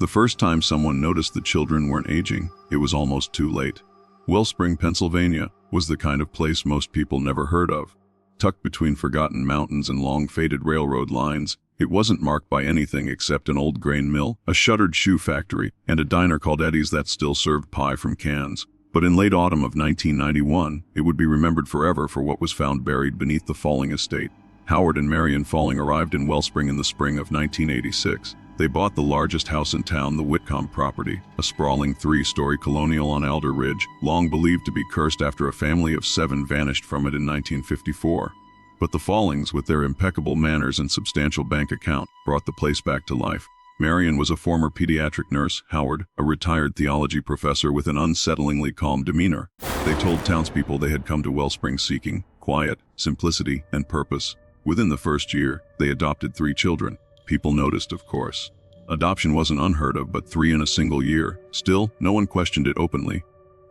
The first time someone noticed the children weren't aging, it was almost too late. Wellspring, Pennsylvania, was the kind of place most people never heard of. Tucked between forgotten mountains and long-faded railroad lines, it wasn't marked by anything except an old grain mill, a shuttered shoe factory, and a diner called Eddie's that still served pie from cans. But in late autumn of 1991, it would be remembered forever for what was found buried beneath the Folling estate. Howard and Marion Folling arrived in Wellspring in the spring of 1986. They bought the largest house in town, the Whitcomb property, a sprawling 3-story colonial on Alder Ridge, long believed to be cursed after a family of 7 vanished from it in 1954. But the Follings, with their impeccable manners and substantial bank account, brought the place back to life. Marion was a former pediatric nurse, Howard, a retired theology professor with an unsettlingly calm demeanor. They told townspeople they had come to Wellspring seeking quiet, simplicity, and purpose. Within the first year, they adopted 3 children. People noticed, of course. Adoption wasn't unheard of, but 3 in a single year. Still, no one questioned it openly.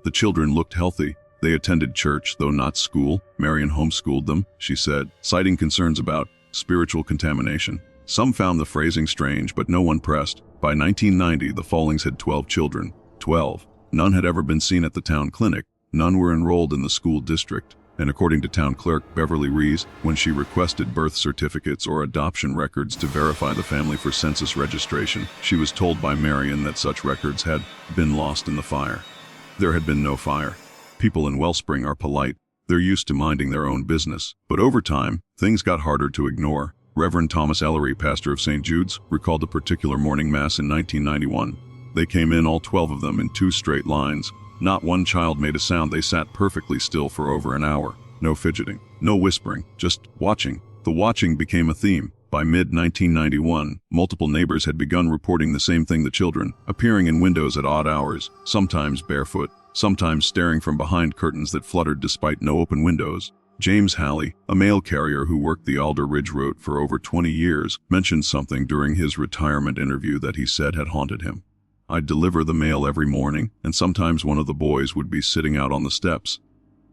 The children looked healthy. They attended church, though not school. Marion homeschooled them, she said, citing concerns about spiritual contamination. Some found the phrasing strange, but no one pressed. By 1990, the Follings had 12 children. 12. None had ever been seen at the town clinic. None were enrolled in the school district. And according to town clerk Beverly Rees, when she requested birth certificates or adoption records to verify the family for census registration, she was told by Marion that such records had been lost in the fire. There had been no fire. People in Wellspring are polite. They're used to minding their own business. But over time, things got harder to ignore. Reverend Thomas Ellery, pastor of St. Jude's, recalled a particular morning mass in 1991. They came in, all 12 of them, in 2 straight lines. Not one child made a sound. They sat perfectly still for over an hour. No fidgeting, no whispering, just watching. The watching became a theme. By mid-1991, multiple neighbors had begun reporting the same thing: the children, appearing in windows at odd hours, sometimes barefoot, sometimes staring from behind curtains that fluttered despite no open windows. James Halley, a mail carrier who worked the Alder Ridge route for over 20 years, mentioned something during his retirement interview that he said had haunted him. I'd deliver the mail every morning, and sometimes one of the boys would be sitting out on the steps.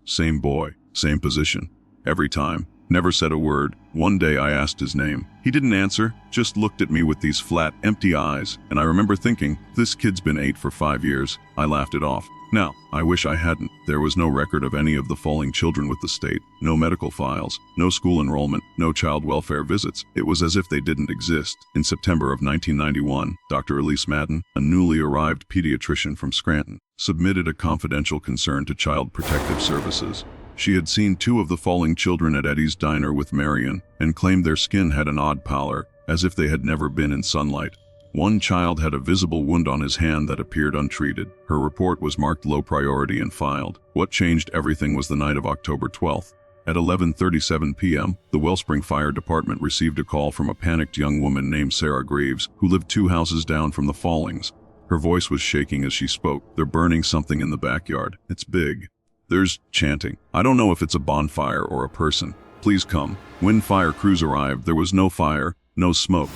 Same boy, same position. Every time. Never said a word. One day I asked his name. He didn't answer, just looked at me with these flat, empty eyes, and I remember thinking, this kid's been 8 for 5 years. I laughed it off. Now, I wish I hadn't. There was no record of any of the Folling children with the state, no medical files, no school enrollment, no child welfare visits. It was as if they didn't exist. In September of 1991, Dr. Elise Madden, a newly arrived pediatrician from Scranton, submitted a confidential concern to Child Protective Services. She had seen 2 of the Folling children at Eddie's diner with Marion, and claimed their skin had an odd pallor, as if they had never been in sunlight. One child had a visible wound on his hand that appeared untreated. Her report was marked low priority and filed. What changed everything was the night of October 12th. At 11:37 p.m., the Wellspring Fire Department received a call from a panicked young woman named Sarah Greaves, who lived 2 houses down from the Follings. Her voice was shaking as she spoke. They're burning something in the backyard. It's big. There's chanting. I don't know if it's a bonfire or a person. Please come. When fire crews arrived, there was no fire, no smoke.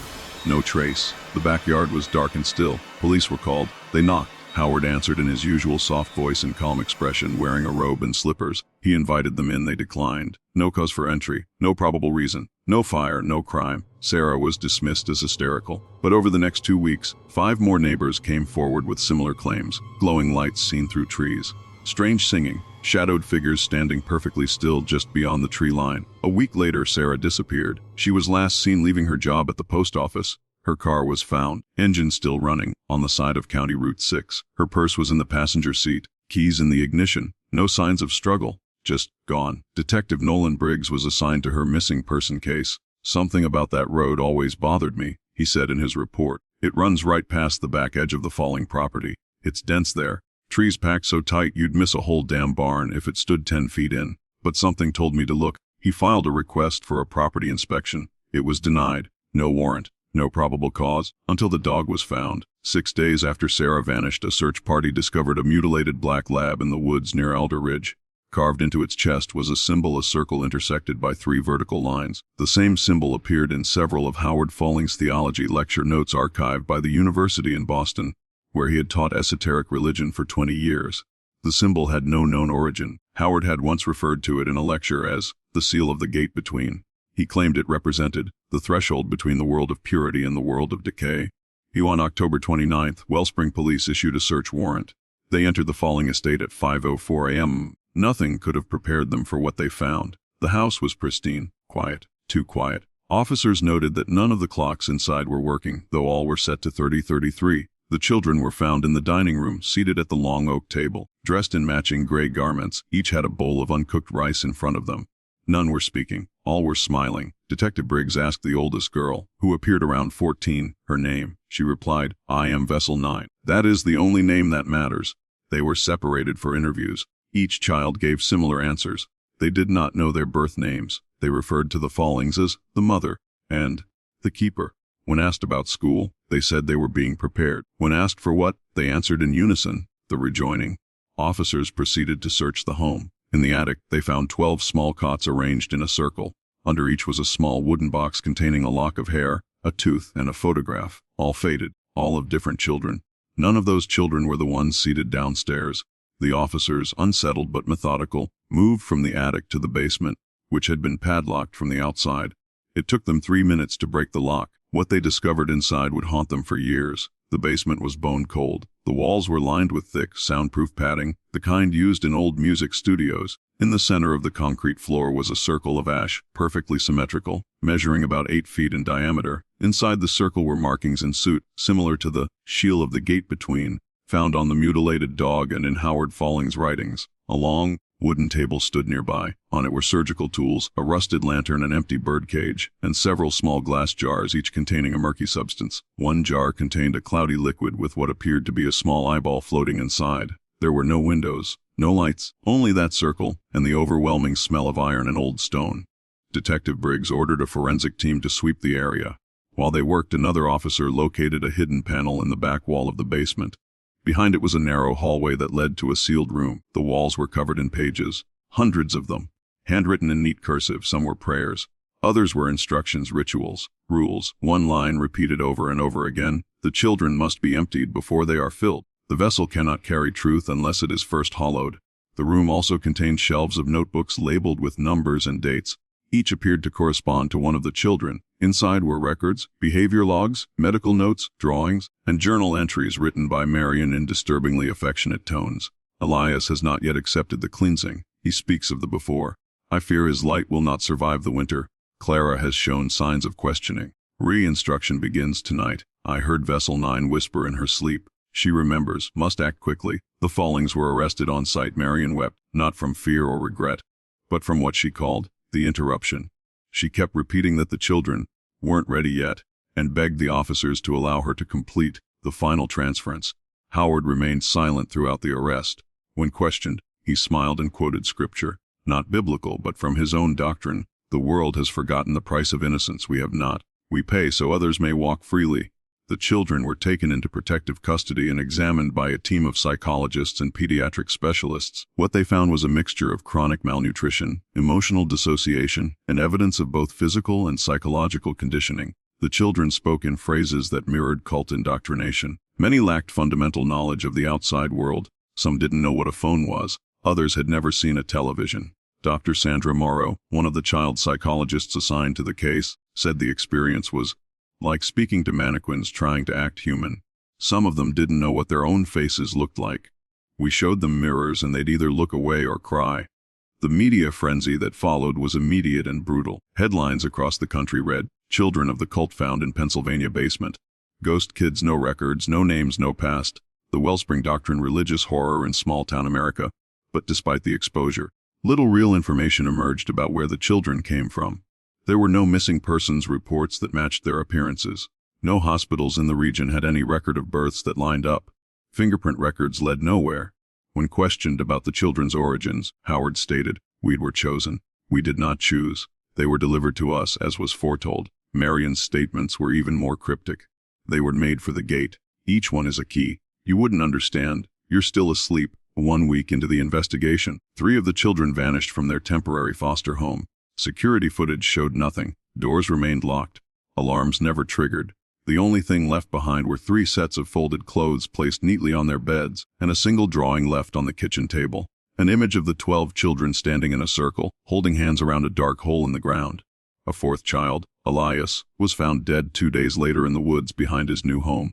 No trace. The backyard was dark and still. Police were called. They knocked. Howard answered in his usual soft voice and calm expression, wearing a robe and slippers. He invited them in. They declined. No cause for entry. No probable reason. No fire. No crime. Sarah was dismissed as hysterical. But over the next 2 weeks, 5 more neighbors came forward with similar claims. Glowing lights seen through trees. Strange singing. Shadowed figures standing perfectly still just beyond the tree line. A week later, Sarah disappeared. She was last seen leaving her job at the post office. Her car was found, engine still running, on the side of County Route 6. Her purse was in the passenger seat, keys in the ignition. No signs of struggle, just gone. Detective Nolan Briggs was assigned to her missing person case. Something about that road always bothered me, he said in his report. It runs right past the back edge of the Folling property. It's dense there. Trees packed so tight you'd miss a whole damn barn if it stood 10 feet in. But something told me to look. He filed a request for a property inspection. It was denied. No warrant. No probable cause, until the dog was found. 6 days after Sarah vanished, a search party discovered a mutilated black lab in the woods near Alder Ridge. Carved into its chest was a symbol, a circle intersected by 3 vertical lines. The same symbol appeared in several of Howard Folling's theology lecture notes archived by the University in Boston, where he had taught esoteric religion for 20 years. The symbol had no known origin. Howard had once referred to it in a lecture as the seal of the gate between. He claimed it represented the threshold between the world of purity and the world of decay. On October 29th, Wellspring police issued a search warrant. They entered the Folling estate at 5:04 a.m. Nothing could have prepared them for what they found. The house was pristine, quiet, too quiet. Officers noted that none of the clocks inside were working, though all were set to 30:33. The children were found in the dining room, seated at the long oak table, dressed in matching gray garments. Each had a bowl of uncooked rice in front of them. None were speaking. All were smiling. Detective Briggs asked the oldest girl, who appeared around 14, her name. She replied, "I am Vessel 9. That is the only name that matters." They were separated for interviews. Each child gave similar answers. They did not know their birth names. They referred to the Follings as the mother and the keeper. When asked about school, they said they were being prepared. When asked for what, they answered in unison, the rejoining. Officers proceeded to search the home. In the attic, they found 12 small cots arranged in a circle. Under each was a small wooden box containing a lock of hair, a tooth, and a photograph, all faded, all of different children. None of those children were the ones seated downstairs. The officers, unsettled but methodical, moved from the attic to the basement, which had been padlocked from the outside. It took them 3 minutes to break the lock. What they discovered inside would haunt them for years. The basement was bone cold. The walls were lined with thick, soundproof padding, the kind used in old music studios. In the center of the concrete floor was a circle of ash, perfectly symmetrical, measuring about 8 feet in diameter. Inside the circle were markings in soot, similar to the "shield of the gate between," found on the mutilated dog and in Howard Folling's writings. A long, wooden table stood nearby. On it were surgical tools, a rusted lantern, an empty birdcage, and several small glass jars, each containing a murky substance. One jar contained a cloudy liquid with what appeared to be a small eyeball floating inside. There were no windows, no lights, only that circle, and the overwhelming smell of iron and old stone. Detective Briggs ordered a forensic team to sweep the area. While they worked, another officer located a hidden panel in the back wall of the basement. Behind it was a narrow hallway that led to a sealed room. The walls were covered in pages, hundreds of them, handwritten in neat cursive. Some were prayers. Others were instructions, rituals, rules. One line repeated over and over again: "The children must be emptied before they are filled. The vessel cannot carry truth unless it is first hollowed." The room also contained shelves of notebooks labeled with numbers and dates. Each appeared to correspond to one of the children. Inside were records, behavior logs, medical notes, drawings, and journal entries written by Marion in disturbingly affectionate tones. "Elias has not yet accepted the cleansing. He speaks of the before. I fear his light will not survive the winter. Clara has shown signs of questioning. Re-instruction begins tonight. I heard Vessel 9 whisper in her sleep. She remembers, must act quickly." The Follings were arrested on sight. Marion wept, not from fear or regret, but from what she called the interruption. She kept repeating that the children weren't ready yet, and begged the officers to allow her to complete the final transference. Howard remained silent throughout the arrest. When questioned, he smiled and quoted scripture, not biblical but from his own doctrine. "The world has forgotten the price of innocence. We have not. We pay so others may walk freely." The children were taken into protective custody and examined by a team of psychologists and pediatric specialists. What they found was a mixture of chronic malnutrition, emotional dissociation, and evidence of both physical and psychological conditioning. The children spoke in phrases that mirrored cult indoctrination. Many lacked fundamental knowledge of the outside world. Some didn't know what a phone was. Others had never seen a television. Dr. Sandra Morrow, one of the child psychologists assigned to the case, said the experience was like speaking to mannequins trying to act human. Some of them didn't know what their own faces looked like. We showed them mirrors and they'd either look away or cry. The media frenzy that followed was immediate and brutal. Headlines across the country read, "Children of the cult found in Pennsylvania basement. Ghost kids, no records, no names, no past. The Wellspring doctrine, religious horror in small-town America." But despite the exposure, little real information emerged about where the children came from. There were no missing persons reports that matched their appearances. No hospitals in the region had any record of births that lined up. Fingerprint records led nowhere. When questioned about the children's origins, Howard stated, "We were chosen. We did not choose. They were delivered to us as was foretold." Marion's statements were even more cryptic. "They were made for the gate. Each one is a key. You wouldn't understand. You're still asleep." 1 week into the investigation, 3 of the children vanished from their temporary foster home. Security footage showed nothing. Doors remained locked. Alarms never triggered. The only thing left behind were 3 sets of folded clothes placed neatly on their beds, and a single drawing left on the kitchen table. An image of the 12 children standing in a circle, holding hands around a dark hole in the ground. A 4th child, Elias, was found dead 2 days later in the woods behind his new home.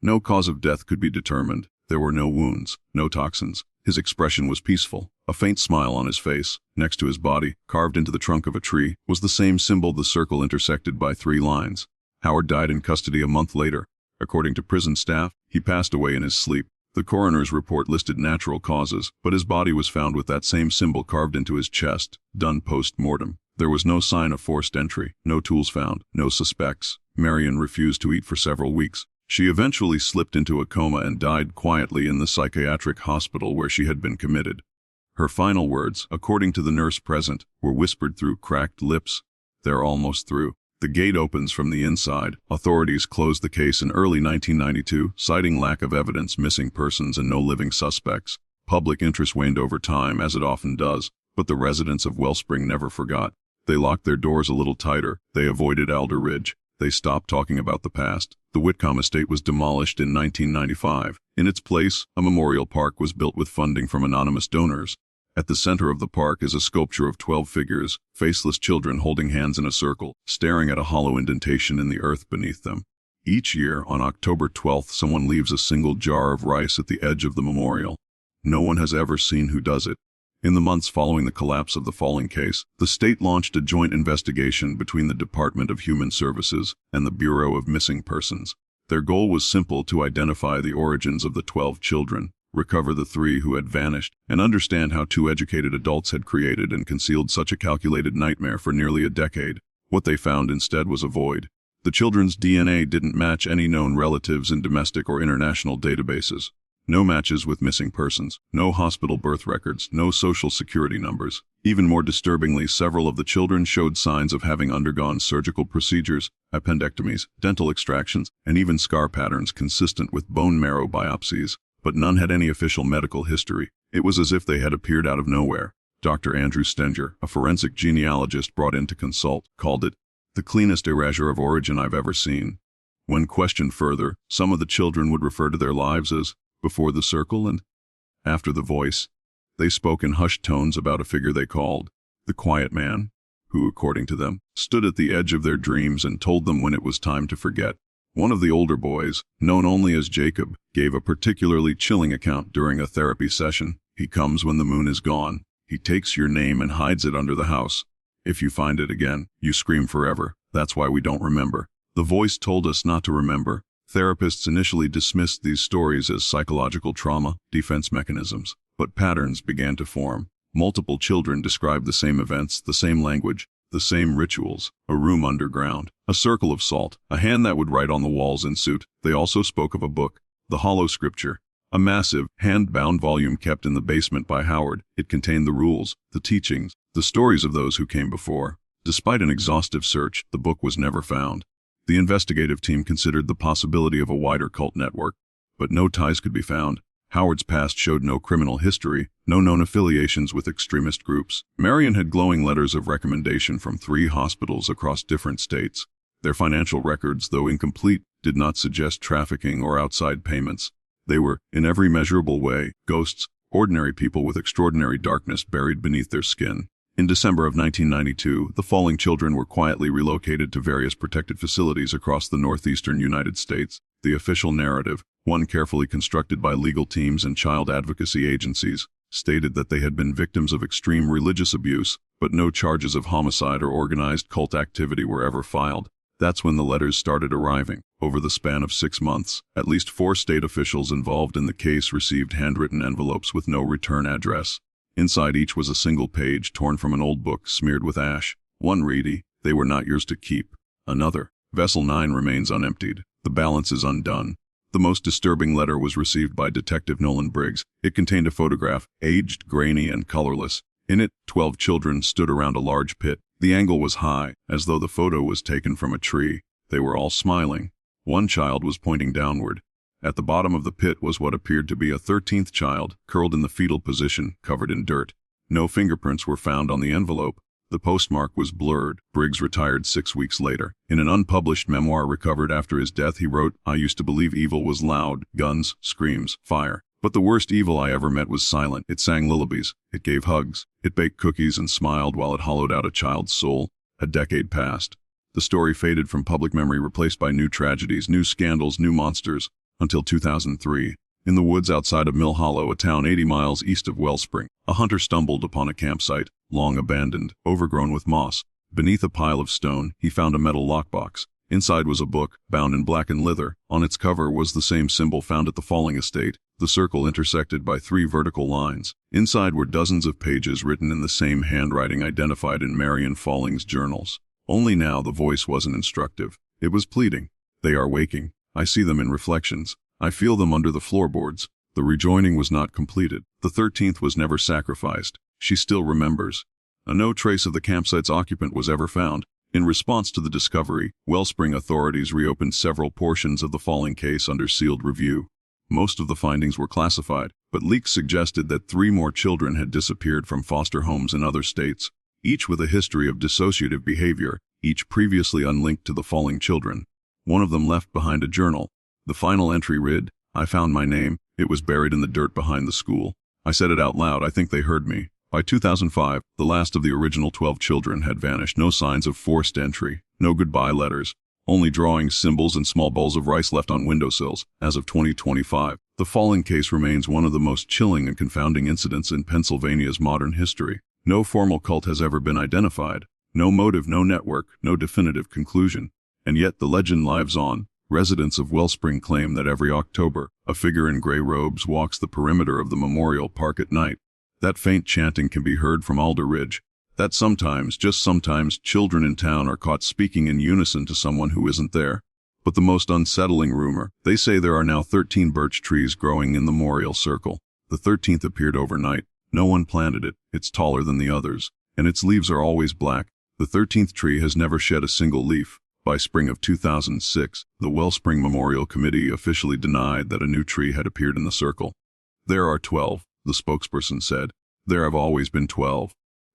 No cause of death could be determined. There were no wounds, no toxins. His expression was peaceful, a faint smile on his face. Next to his body, carved into the trunk of a tree, was the same symbol, the circle intersected by 3 lines. Howard died in custody a month later. According to prison staff, he passed away in his sleep. The coroner's report listed natural causes, but his body was found with that same symbol carved into his chest, done post-mortem. There was no sign of forced entry, no tools found, no suspects. Marion refused to eat for several weeks. She eventually slipped into a coma and died quietly in the psychiatric hospital where she had been committed. Her final words, according to the nurse present, were whispered through cracked lips. "They're almost through." The gate opens from the inside. Authorities closed the case in early 1992, citing lack of evidence, missing persons, and no living suspects. Public interest waned over time, as it often does, but the residents of Wellspring never forgot. They locked their doors a little tighter. They avoided Alder Ridge. They stopped talking about the past. The Whitcomb estate was demolished in 1995. In its place, a memorial park was built with funding from anonymous donors. At the center of the park is a sculpture of 12 figures, faceless children holding hands in a circle, staring at a hollow indentation in the earth beneath them. Each year, on October 12th, someone leaves a single jar of rice at the edge of the memorial. No one has ever seen who does it. In the months following the collapse of the Folling case, the state launched a joint investigation between the Department of Human Services and the Bureau of Missing Persons. Their goal was simple: to identify the origins of the 12 children, recover the 3 who had vanished, and understand how 2 educated adults had created and concealed such a calculated nightmare for nearly a decade. What they found instead was a void. The children's DNA didn't match any known relatives in domestic or international databases. No matches with missing persons, no hospital birth records, no social security numbers. Even more disturbingly, several of the children showed signs of having undergone surgical procedures, appendectomies, dental extractions, and even scar patterns consistent with bone marrow biopsies. But none had any official medical history. It was as if they had appeared out of nowhere. Dr. Andrew Stenger, a forensic genealogist brought in to consult, called it the cleanest erasure of origin I've ever seen. When questioned further, some of the children would refer to their lives as before the circle and after the voice. They spoke in hushed tones about a figure they called the quiet man, who, according to them, stood at the edge of their dreams and told them when it was time to forget. One of the older boys, known only as Jacob, gave a particularly chilling account during a therapy session. "He comes when the moon is gone. He takes your name and hides it under the house. If you find it again, you scream forever. That's why we don't remember." The voice told us not to remember. Therapists initially dismissed these stories as psychological trauma, defense mechanisms, but patterns began to form. Multiple children described the same events, the same language, the same rituals: a room underground, a circle of salt, a hand that would write on the walls in suit. They also spoke of a book, the Hollow Scripture, a massive, hand-bound volume kept in the basement by Howard. It contained the rules, the teachings, the stories of those who came before. Despite an exhaustive search, the book was never found. The investigative team considered the possibility of a wider cult network, but no ties could be found. Howard's past showed no criminal history, no known affiliations with extremist groups. Marion had glowing letters of recommendation from 3 hospitals across different states. Their financial records, though incomplete, did not suggest trafficking or outside payments. They were, in every measurable way, ghosts, ordinary people with extraordinary darkness buried beneath their skin. In December of 1992, the Folling children were quietly relocated to various protected facilities across the northeastern United States. The official narrative, one carefully constructed by legal teams and child advocacy agencies, stated that they had been victims of extreme religious abuse, but no charges of homicide or organized cult activity were ever filed. That's when the letters started arriving. Over the span of 6 months, at least 4 state officials involved in the case received handwritten envelopes with no return address. Inside each was a single page torn from an old book smeared with ash. One read, "They were not yours to keep." Another, "Vessel 9 remains unemptied. The balance is undone." The most disturbing letter was received by Detective Nolan Briggs. It contained a photograph, aged, grainy, and colorless. In it, 12 children stood around a large pit. The angle was high, as though the photo was taken from a tree. They were all smiling. One child was pointing downward. At the bottom of the pit was what appeared to be a 13th child, curled in the fetal position, covered in dirt. No fingerprints were found on the envelope. The postmark was blurred. Briggs retired 6 weeks later. In an unpublished memoir recovered after his death, he wrote, "I used to believe evil was loud, guns, screams, fire. But the worst evil I ever met was silent. It sang lullabies. It gave hugs. It baked cookies and smiled while it hollowed out a child's soul." A decade passed. The story faded from public memory, replaced by new tragedies, new scandals, new monsters. until 2003. In the woods outside of Mill Hollow, a town 80 miles east of Wellspring, a hunter stumbled upon a campsite, long abandoned, overgrown with moss. Beneath a pile of stone, he found a metal lockbox. Inside was a book, bound in blackened leather. On its cover was the same symbol found at the Folling estate, the circle intersected by 3 vertical lines. Inside were dozens of pages written in the same handwriting identified in Marion Folling's journals. Only now the voice wasn't instructive. It was pleading. They are waking. I see them in reflections. I feel them under the floorboards. The rejoining was not completed. The 13th was never sacrificed. She still remembers. No trace of the campsite's occupant was ever found. In response to the discovery, Wellspring authorities reopened several portions of the Folling case under sealed review. Most of the findings were classified, but leaks suggested that 3 more children had disappeared from foster homes in other states, each with a history of dissociative behavior, each previously unlinked to the Folling children. One of them left behind a journal. The final entry read, "I found my name. It was buried in the dirt behind the school. I said it out loud. I think they heard me." By 2005, the last of the original 12 children had vanished. No signs of forced entry, no goodbye letters, only drawings, symbols, and small bowls of rice left on windowsills. As of 2025, the Folling case remains one of the most chilling and confounding incidents in Pennsylvania's modern history. No formal cult has ever been identified, no motive, no network, no definitive conclusion. And yet the legend lives on. Residents of Wellspring claim that every October, a figure in gray robes walks the perimeter of the memorial park at night. That faint chanting can be heard from Alder Ridge. That sometimes, just sometimes, children in town are caught speaking in unison to someone who isn't there. But the most unsettling rumor, they say there are now 13 birch trees growing in the memorial circle. The 13th appeared overnight. No one planted it. It's taller than the others, and its leaves are always black. The 13th tree has never shed a single leaf. By spring of 2006, the Wellspring Memorial Committee officially denied that a new tree had appeared in the circle. "There are 12, the spokesperson said. "There have always been 12.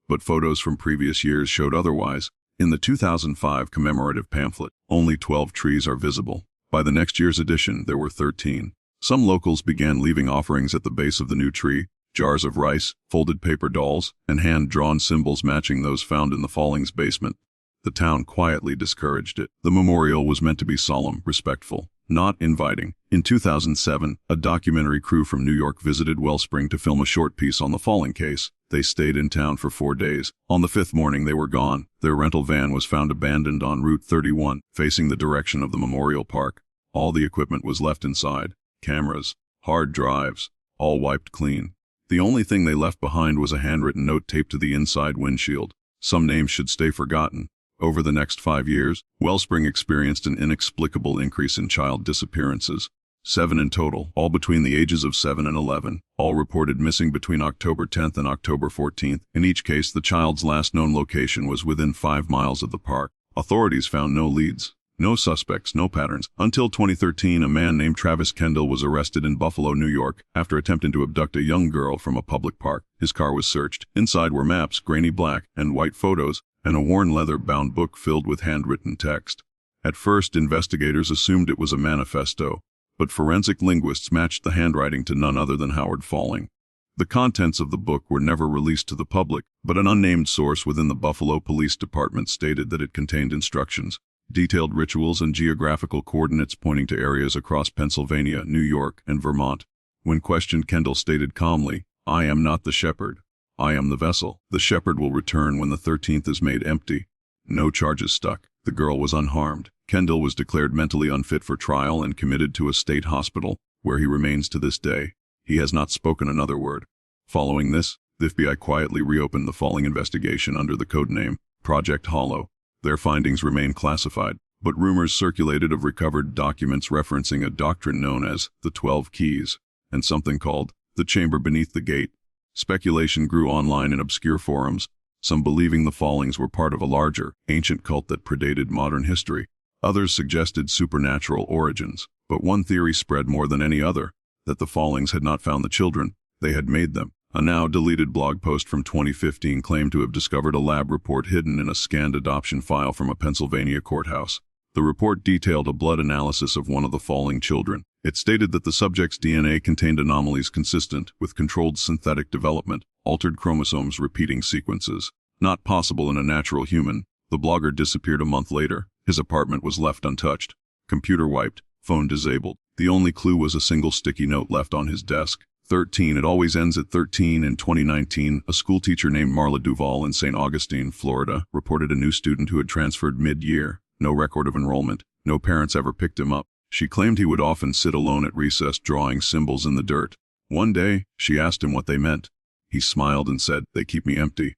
But photos from previous years showed otherwise. In the 2005 commemorative pamphlet, only 12 trees are visible. By the next year's edition, there were 13. Some locals began leaving offerings at the base of the new tree, jars of rice, folded paper dolls, and hand-drawn symbols matching those found in the Follings' basement. The town quietly discouraged it. The memorial was meant to be solemn, respectful, not inviting. In 2007, a documentary crew from New York visited Wellspring to film a short piece on the Folling case. They stayed in town for 4 days. On the 5th morning, they were gone. Their rental van was found abandoned on Route 31, facing the direction of the memorial park. All the equipment was left inside. Cameras, hard drives, all wiped clean. The only thing they left behind was a handwritten note taped to the inside windshield. Some names should stay forgotten. Over the next 5 years, Wellspring experienced an inexplicable increase in child disappearances. 7 in total, all between the ages of 7 and 11, all reported missing between October 10th and October 14th. In each case, the child's last known location was within 5 miles of the park. Authorities found no leads, no suspects, no patterns. Until 2013, a man named Travis Kendall was arrested in Buffalo, New York, after attempting to abduct a young girl from a public park. His car was searched. Inside were maps, grainy black and white photos, and a worn leather-bound book filled with handwritten text. At first, investigators assumed it was a manifesto, but forensic linguists matched the handwriting to none other than Howard Folling. The contents of the book were never released to the public, but an unnamed source within the Buffalo Police Department stated that it contained instructions, detailed rituals, and geographical coordinates pointing to areas across Pennsylvania, New York, and Vermont. When questioned, Kendall stated calmly, "I am not the shepherd. I am the vessel. The shepherd will return when the 13th is made empty." No charges stuck. The girl was unharmed. Kendall was declared mentally unfit for trial and committed to a state hospital, where he remains to this day. He has not spoken another word. Following this, the FBI quietly reopened the Folling investigation under the codename Project Hollow. Their findings remain classified, but rumors circulated of recovered documents referencing a doctrine known as the 12 Keys, and something called the Chamber Beneath the Gate. Speculation grew online in obscure forums, some believing the Follings were part of a larger, ancient cult that predated modern history. Others suggested supernatural origins, but one theory spread more than any other, that the Follings had not found the children, they had made them. A now-deleted blog post from 2015 claimed to have discovered a lab report hidden in a scanned adoption file from a Pennsylvania courthouse. The report detailed a blood analysis of one of the Folling children. It stated that the subject's DNA contained anomalies consistent with controlled synthetic development, altered chromosomes, repeating sequences. Not possible in a natural human. The blogger disappeared a month later. His apartment was left untouched. Computer wiped, phone disabled. The only clue was a single sticky note left on his desk. 13. It always ends at 13. In 2019, a schoolteacher named Marla Duval in St. Augustine, Florida, reported a new student who had transferred mid-year. No record of enrollment. No parents ever picked him up. She claimed he would often sit alone at recess drawing symbols in the dirt. One day, she asked him what they meant. He smiled and said, "They keep me empty.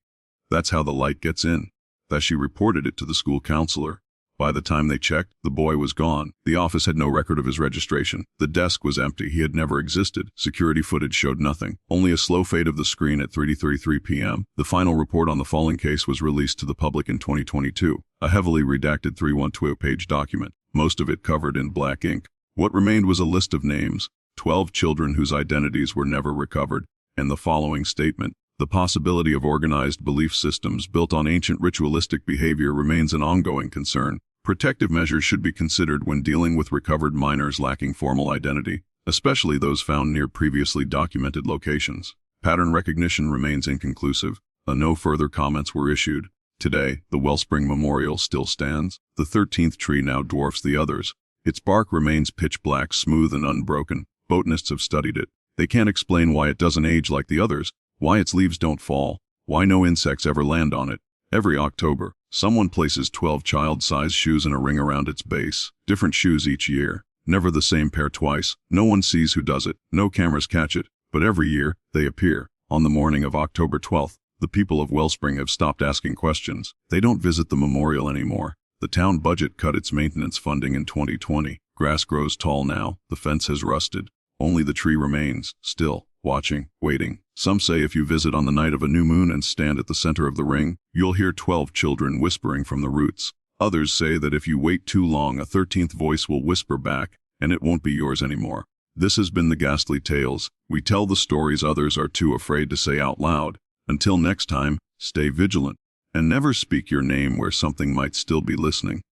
That's how the light gets in." That she reported it to the school counselor. By the time they checked, the boy was gone. The office had no record of his registration. The desk was empty. He had never existed. Security footage showed nothing. Only a slow fade of the screen at 3:33 p.m. The final report on the Folling case was released to the public in 2022. A heavily redacted 312-page document, most of it covered in black ink. What remained was a list of names, 12 children whose identities were never recovered, and the following statement: the possibility of organized belief systems built on ancient ritualistic behavior remains an ongoing concern. Protective measures should be considered when dealing with recovered minors lacking formal identity, especially those found near previously documented locations. Pattern recognition remains inconclusive. No further comments were issued. Today, the Wellspring Memorial still stands. The 13th tree now dwarfs the others. Its bark remains pitch black, smooth and unbroken. Botanists have studied it. They can't explain why it doesn't age like the others, why its leaves don't fall, why no insects ever land on it. Every October, someone places 12 child-sized shoes in a ring around its base. Different shoes each year. Never the same pair twice. No one sees who does it. No cameras catch it. But every year, they appear. On the morning of October 12th, the people of Wellspring have stopped asking questions. They don't visit the memorial anymore. The town budget cut its maintenance funding in 2020. Grass grows tall now. The fence has rusted. Only the tree remains, still, watching, waiting. Some say if you visit on the night of a new moon and stand at the center of the ring, you'll hear 12 children whispering from the roots. Others say that if you wait too long, a 13th voice will whisper back, and it won't be yours anymore. This has been the Ghastly Tales. We tell the stories others are too afraid to say out loud. Until next time, stay vigilant, and never speak your name where something might still be listening.